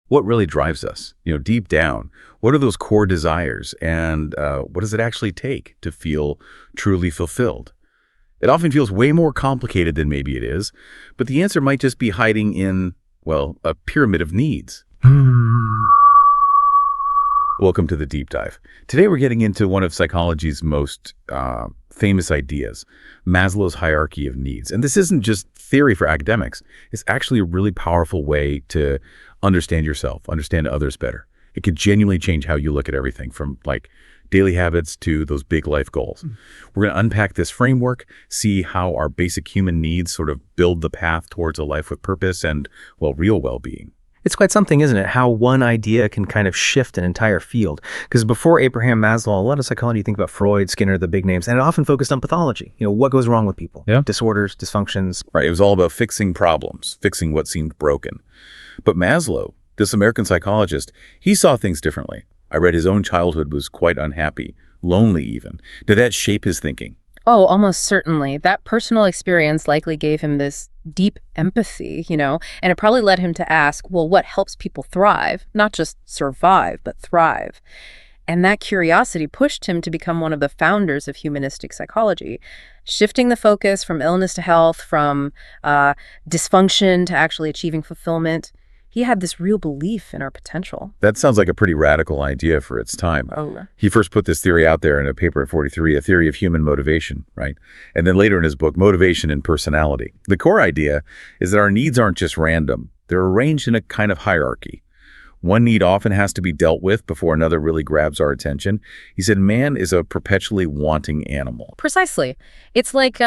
What really drives us? Deep down, what are those core desires, and what does it actually take to feel truly fulfilled? It often feels way more complicated than maybe it is, but the answer might just be hiding in, well, a pyramid of needs. Welcome to the deep dive. Today we're getting into one of psychology's most famous ideas, Maslow's hierarchy of needs. And this isn't just theory for academics. It's actually a really powerful way to understand yourself, understand others better. It could genuinely change how you look at everything, from like daily habits to those big life goals. We're going to unpack this framework, see how our basic human needs sort of build the path towards a life with purpose and, well, real well-being. It's quite something, isn't it? How one idea can kind of shift an entire field. Because before Abraham Maslow, a lot of psychology, you think about Freud, Skinner, the big names, and it often focused on pathology. What goes wrong with people? Yeah. Disorders, dysfunctions. Right. It was all about fixing problems, fixing what seemed broken. But Maslow, this American psychologist, he saw things differently. I read his own childhood was quite unhappy, lonely even. Did that shape his thinking? Oh, almost certainly. That personal experience likely gave him this deep empathy, and it probably led him to ask, well, what helps people thrive? Not just survive, but thrive. And that curiosity pushed him to become one of the founders of humanistic psychology, shifting the focus from illness to health, from dysfunction to actually achieving fulfillment. He had this real belief in our potential. That sounds like a pretty radical idea for its time. Oh. He first put this theory out there in a paper at 43, A Theory of Human Motivation, right? And then later in his book, Motivation and Personality. The core idea is that our needs aren't just random. They're arranged in a kind of hierarchy. One need often has to be dealt with before another really grabs our attention. He said man is a perpetually wanting animal. Precisely. It's like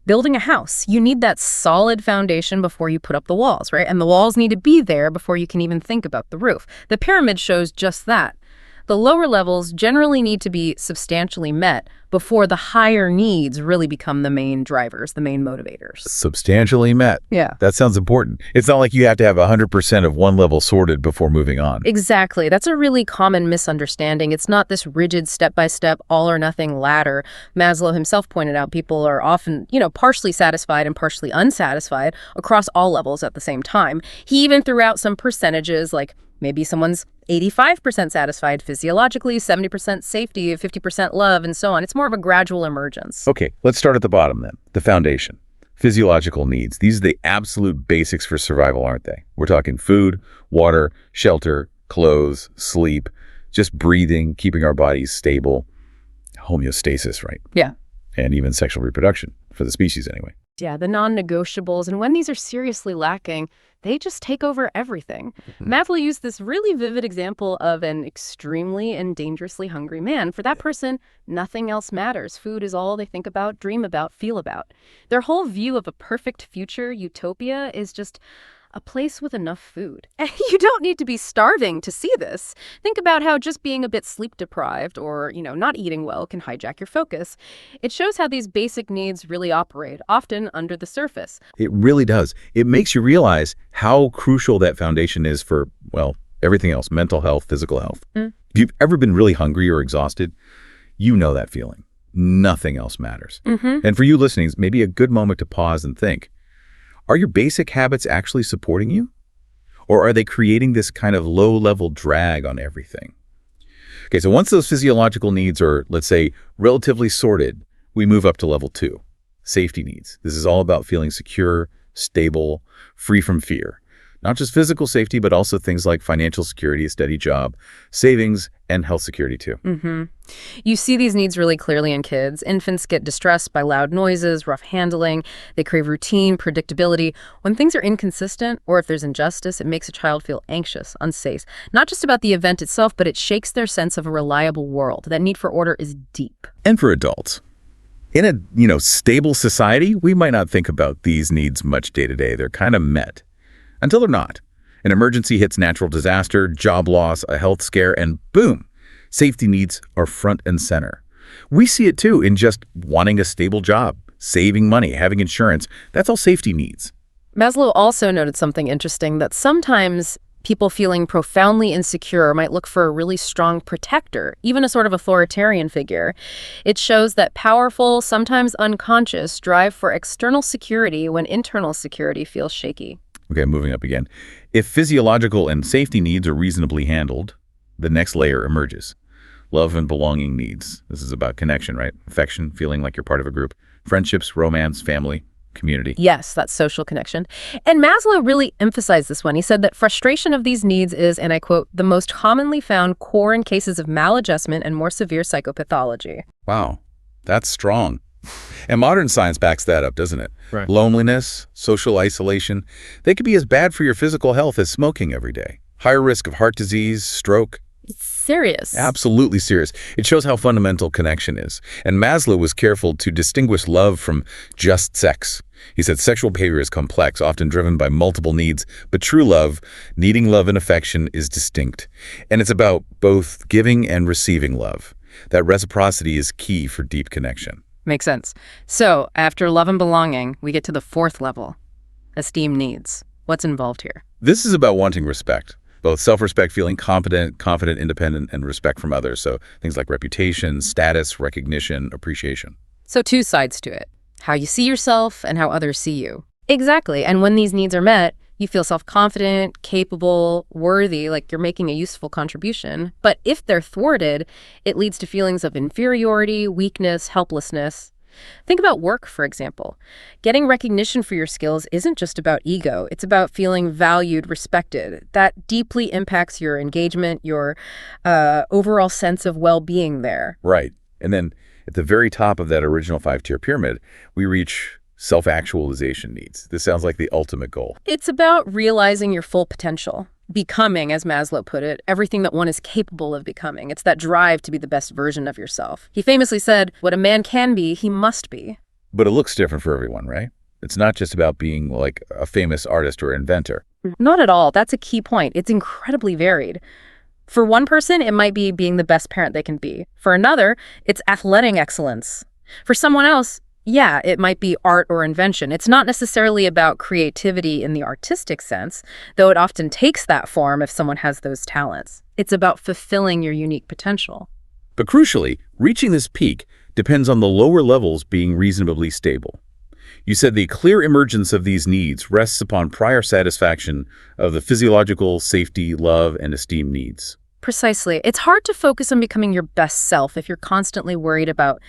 building a house. You need that solid foundation before you put up the walls, right? And the walls need to be there before you can even think about the roof. The pyramid shows just that. The lower levels generally need to be substantially met before the higher needs really become the main drivers, the main motivators. Substantially met. Yeah. That sounds important. It's not like you have to have 100% of one level sorted before moving on. Exactly. That's a really common misunderstanding. It's not this rigid step-by-step all-or-nothing ladder. Maslow himself pointed out people are often, partially satisfied and partially unsatisfied across all levels at the same time. He even threw out some percentages, like maybe someone's 85% satisfied physiologically, 70% safety, 50% love, and so on. It's more of a gradual emergence. Okay, let's start at the bottom then, the foundation. Physiological needs. These are the absolute basics for survival, aren't they? We're talking food, water, shelter, clothes, sleep, just breathing, keeping our bodies stable, homeostasis, right? Yeah. And even sexual reproduction, for the species anyway. Yeah, the non-negotiables. And when these are seriously lacking, they just take over everything. Maslow used this really vivid example of an extremely and dangerously hungry man. For that person, nothing else matters. Food is all they think about, dream about, feel about. Their whole view of a perfect future utopia is just a place with enough food. And you don't need to be starving to see this. Think about how just being a bit sleep deprived or, not eating well can hijack your focus. It shows how these basic needs really operate, often under the surface. It really does. It makes you realize how crucial that foundation is for, well, everything else, mental health, physical health. If you've ever been really hungry or exhausted, you know that feeling. Nothing else matters. And for you listening, maybe a good moment to pause and think, are your basic habits actually supporting you? Or are they creating this kind of low-level drag on everything? Okay, so once those physiological needs are, let's say, relatively sorted, we move up to level 2, safety needs. This is all about feeling secure, stable, free from fear. Not just physical safety, but also things like financial security, a steady job, savings, and health security too. You see these needs really clearly in kids. Infants get distressed by loud noises, rough handling. They crave routine, predictability. When things are inconsistent, or if there's injustice, it makes a child feel anxious, unsafe. Not just about the event itself, but it shakes their sense of a reliable world. That need for order is deep. And for adults. In a, stable society, we might not think about these needs much day to day. They're kind of met. Until they're not. An emergency hits, natural disaster, job loss, a health scare, and boom, safety needs are front and center. We see it too in just wanting a stable job, saving money, having insurance. That's all safety needs. Maslow also noted something interesting, that sometimes people feeling profoundly insecure might look for a really strong protector, even a sort of authoritarian figure. It shows that powerful, sometimes unconscious, drive for external security when internal security feels shaky. Okay, moving up again. If physiological and safety needs are reasonably handled, the next layer emerges. Love and belonging needs. This is about connection, right? Affection, feeling like you're part of a group. Friendships, romance, family, community. Yes, that's social connection. And Maslow really emphasized this one. He said that frustration of these needs is, and I quote, the most commonly found core in cases of maladjustment and more severe psychopathology. Wow, that's strong. And modern science backs that up, doesn't it? Right. Loneliness, social isolation, they could be as bad for your physical health as smoking every day. Higher risk of heart disease, stroke. It's serious. Absolutely serious. It shows how fundamental connection is. And Maslow was careful to distinguish love from just sex. He said sexual behavior is complex, often driven by multiple needs, but true love, needing love and affection, is distinct. And it's about both giving and receiving love. That reciprocity is key for deep connection. Makes sense. So, after love and belonging, we get to the fourth level, esteem needs. What's involved here? This is about wanting respect, both self-respect, feeling confident, independent, and respect from others. So things like reputation, status, recognition, appreciation. So two sides to it. How you see yourself and how others see you. Exactly. And when these needs are met, you feel self-confident, capable, worthy, like you're making a useful contribution. But if they're thwarted, it leads to feelings of inferiority, weakness, helplessness. Think about work, for example. Getting recognition for your skills isn't just about ego. It's about feeling valued, respected. That deeply impacts your engagement, your overall sense of well-being there. Right. And then at the very top of that original 5-tier pyramid, we reach self-actualization needs. This sounds like the ultimate goal. It's about realizing your full potential. Becoming, as Maslow put it, everything that one is capable of becoming. It's that drive to be the best version of yourself. He famously said, what a man can be, he must be. But it looks different for everyone, right? It's not just about being like a famous artist or inventor. Not at all. That's a key point. It's incredibly varied. For one person, it might be being the best parent they can be. For another, it's athletic excellence. For someone else, yeah, it might be art or invention. It's not necessarily about creativity in the artistic sense, though it often takes that form if someone has those talents. It's about fulfilling your unique potential. But crucially, reaching this peak depends on the lower levels being reasonably stable. You said the clear emergence of these needs rests upon prior satisfaction of the physiological, safety, love, and esteem needs. Precisely. It's hard to focus on becoming your best self if you're constantly worried about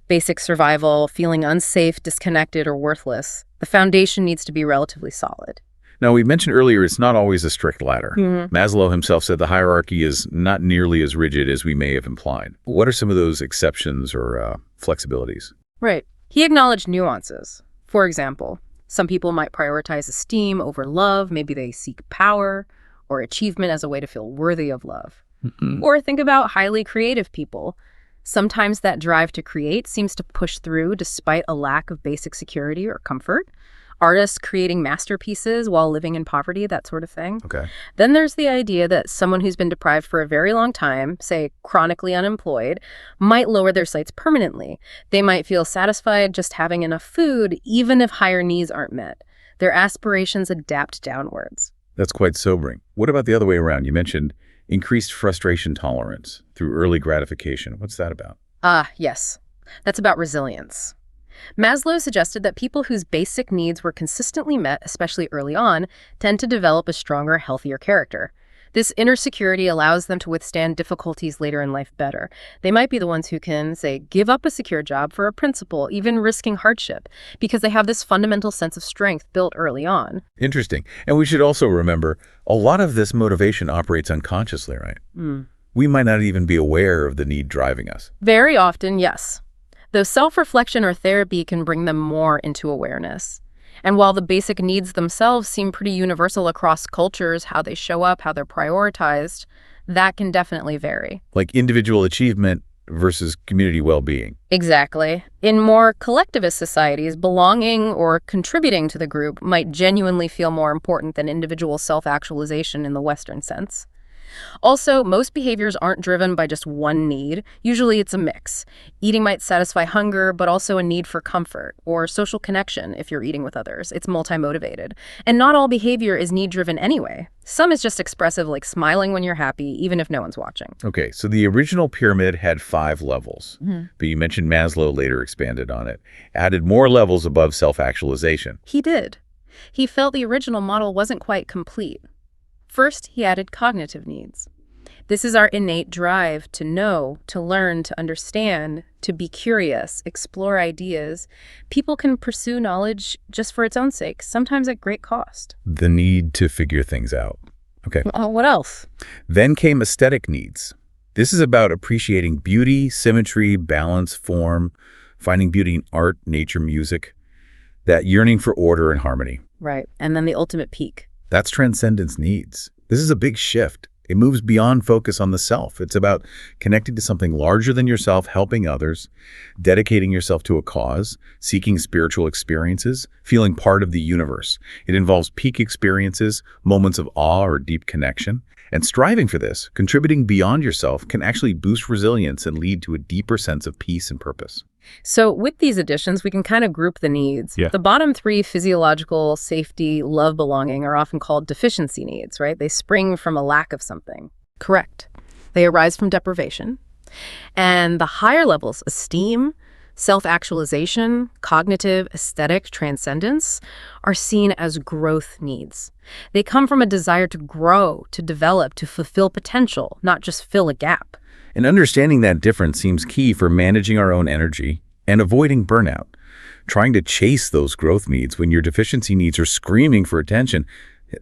basic survival, feeling unsafe, disconnected, or worthless. The foundation needs to be relatively solid. Now, we mentioned earlier it's not always a strict ladder. Maslow himself said the hierarchy is not nearly as rigid as we may have implied. What are some of those exceptions or flexibilities? Right. He acknowledged nuances. For example, some people might prioritize esteem over love. Maybe they seek power or achievement as a way to feel worthy of love. Or think about highly creative people. Sometimes that drive to create seems to push through despite a lack of basic security or comfort. Artists creating masterpieces while living in poverty, that sort of thing. Okay. Then there's the idea that someone who's been deprived for a very long time, say chronically unemployed, might lower their sights permanently. They might feel satisfied just having enough food, even if higher needs aren't met. Their aspirations adapt downwards. That's quite sobering. What about the other way around? You mentioned increased frustration tolerance through early gratification. What's that about? Yes. That's about resilience. Maslow suggested that people whose basic needs were consistently met, especially early on, tend to develop a stronger, healthier character. This inner security allows them to withstand difficulties later in life better. They might be the ones who can, say, give up a secure job for a principal, even risking hardship, because they have this fundamental sense of strength built early on. Interesting. And we should also remember, a lot of this motivation operates unconsciously, right? We might not even be aware of the need driving us. Very often, yes. Though self-reflection or therapy can bring them more into awareness. And while the basic needs themselves seem pretty universal across cultures, how they show up, how they're prioritized, that can definitely vary. Like individual achievement versus community well-being. Exactly. In more collectivist societies, belonging or contributing to the group might genuinely feel more important than individual self-actualization in the Western sense. Also, most behaviors aren't driven by just one need. Usually it's a mix. Eating might satisfy hunger, but also a need for comfort or social connection if you're eating with others. It's multi-motivated. And not all behavior is need-driven anyway. Some is just expressive, like smiling when you're happy, even if no one's watching. Okay, so the original pyramid had 5 levels, but you mentioned Maslow later expanded on it, added more levels above self-actualization. He did. He felt the original model wasn't quite complete. First, he added cognitive needs. This is our innate drive to know, to learn, to understand, to be curious, explore ideas. People can pursue knowledge just for its own sake, sometimes at great cost. The need to figure things out. Okay. What else? Then came aesthetic needs. This is about appreciating beauty, symmetry, balance, form, finding beauty in art, nature, music, that yearning for order and harmony. Right. And then the ultimate peak. That's transcendence needs. This is a big shift. It moves beyond focus on the self. It's about connecting to something larger than yourself, helping others, dedicating yourself to a cause, seeking spiritual experiences, feeling part of the universe. It involves peak experiences, moments of awe or deep connection. And striving for this, contributing beyond yourself, can actually boost resilience and lead to a deeper sense of peace and purpose. So with these additions, we can kind of group the needs. Yeah. The bottom three, physiological, safety, love, belonging, are often called deficiency needs, right? They spring from a lack of something. Correct. They arise from deprivation. And the higher levels, esteem, self-actualization, cognitive, aesthetic, transcendence, are seen as growth needs. They come from a desire to grow, to develop, to fulfill potential, not just fill a gap. And understanding that difference seems key for managing our own energy and avoiding burnout. Trying to chase those growth needs when your deficiency needs are screaming for attention,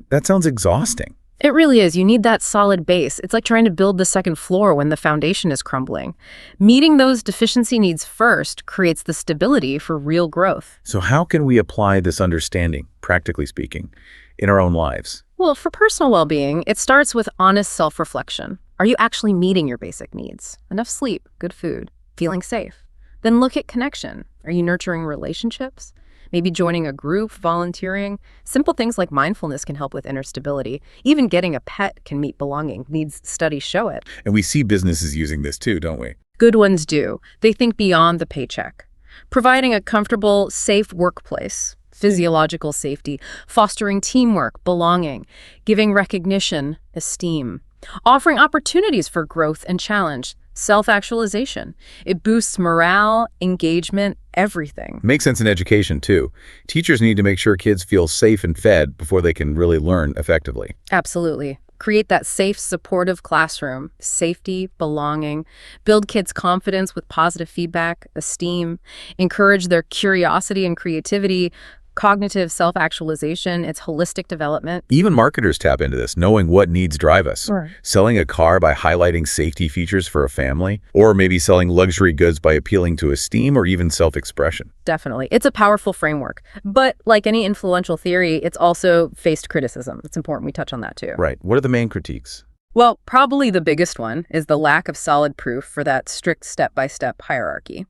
that sounds exhausting. It really is. You need that solid base. It's like trying to build the second floor when the foundation is crumbling. Meeting those deficiency needs first creates the stability for real growth. So how can we apply this understanding, practically speaking, in our own lives? Well, for personal well-being, it starts with honest self-reflection. Are you actually meeting your basic needs? Enough sleep, good food, feeling safe? Then look at connection. Are you nurturing relationships? Maybe joining a group, volunteering. Simple things like mindfulness can help with inner stability. Even getting a pet can meet belonging. Studies show it. And we see businesses using this too, don't we? Good ones do. They think beyond the paycheck. Providing a comfortable, safe workplace, physiological safety, fostering teamwork, belonging, giving recognition, esteem, offering opportunities for growth and challenge, self-actualization. It boosts morale, engagement, everything. Makes sense in education too. Teachers need to make sure kids feel safe and fed before they can really learn effectively. Absolutely. Create that safe, supportive classroom, safety, belonging, build kids' confidence with positive feedback, esteem, encourage their curiosity and creativity, cognitive self-actualization, it's holistic development. Even marketers tap into this, knowing what needs drive us. Right. Selling a car by highlighting safety features for a family, or maybe selling luxury goods by appealing to esteem or even self-expression. Definitely. It's a powerful framework. But like any influential theory, it's also faced criticism. It's important we touch on that too. Right. What are the main critiques? Well, probably the biggest one is the lack of solid proof for that strict step-by-step hierarchy.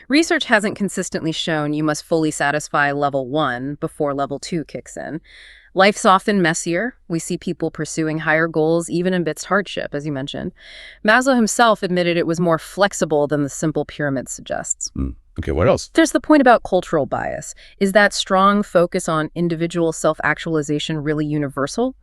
Research hasn't consistently shown you must fully satisfy level 1 before level 2 kicks in. Life's often messier. We see people pursuing higher goals even amidst hardship, as you mentioned. Maslow himself admitted it was more flexible than the simple pyramid suggests. Okay, what else? There's the point about cultural bias. Is that strong focus on individual self-actualization really universal?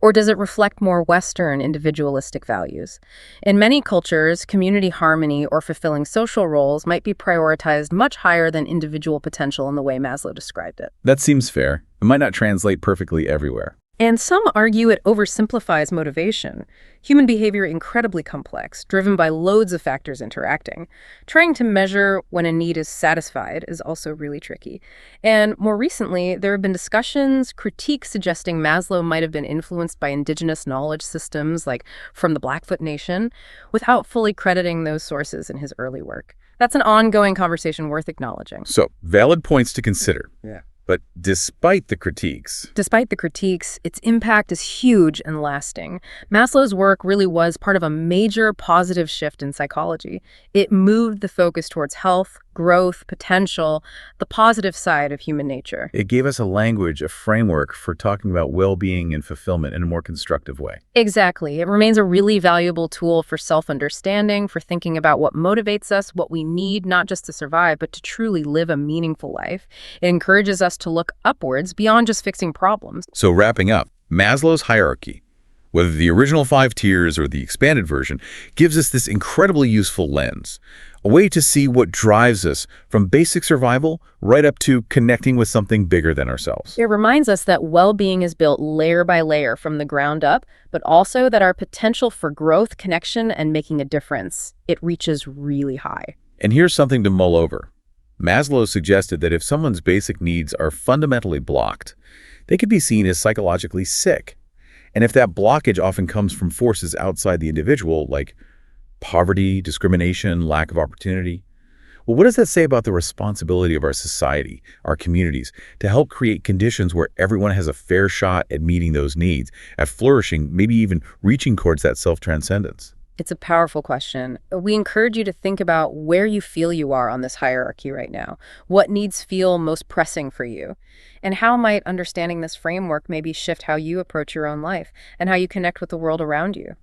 Or does it reflect more Western individualistic values? In many cultures, community harmony or fulfilling social roles might be prioritized much higher than individual potential in the way Maslow described it. That seems fair. It might not translate perfectly everywhere. And some argue it oversimplifies motivation. Human behavior incredibly complex, driven by loads of factors interacting. Trying to measure when a need is satisfied is also really tricky. And more recently, there have been discussions, critiques suggesting Maslow might have been influenced by indigenous knowledge systems, like from the Blackfoot Nation, without fully crediting those sources in his early work. That's an ongoing conversation worth acknowledging. So, valid points to consider. Yeah. But despite the critiques, its impact is huge and lasting. Maslow's work really was part of a major positive shift in psychology. It moved the focus towards health, growth, potential, the positive side of human nature. it gave us a language, a framework for talking about well-being and fulfillment in a more constructive way. Exactly. It remains a really valuable tool for self-understanding, for thinking about what motivates us, what we need, not just to survive, but to truly live a meaningful life. It encourages us to look upwards beyond just fixing problems. So wrapping up, Maslow's hierarchy. whether the original 5 tiers or the expanded version, gives us this incredibly useful lens, a way to see what drives us from basic survival right up to connecting with something bigger than ourselves. It reminds us that well-being is built layer by layer from the ground up, but also that our potential for growth, connection, and making a difference, it reaches really high. And here's something to mull over. Maslow suggested that if someone's basic needs are fundamentally blocked, they could be seen as psychologically sick. And if that blockage often comes from forces outside the individual, like poverty, discrimination, lack of opportunity, well, what does that say about the responsibility of our society, our communities, to help create conditions where everyone has a fair shot at meeting those needs, at flourishing, maybe even reaching towards that self-transcendence? It's a powerful question. We encourage you to think about where you feel you are on this hierarchy right now. What needs feel most pressing for you? And how might understanding this framework maybe shift how you approach your own life and how you connect with the world around you?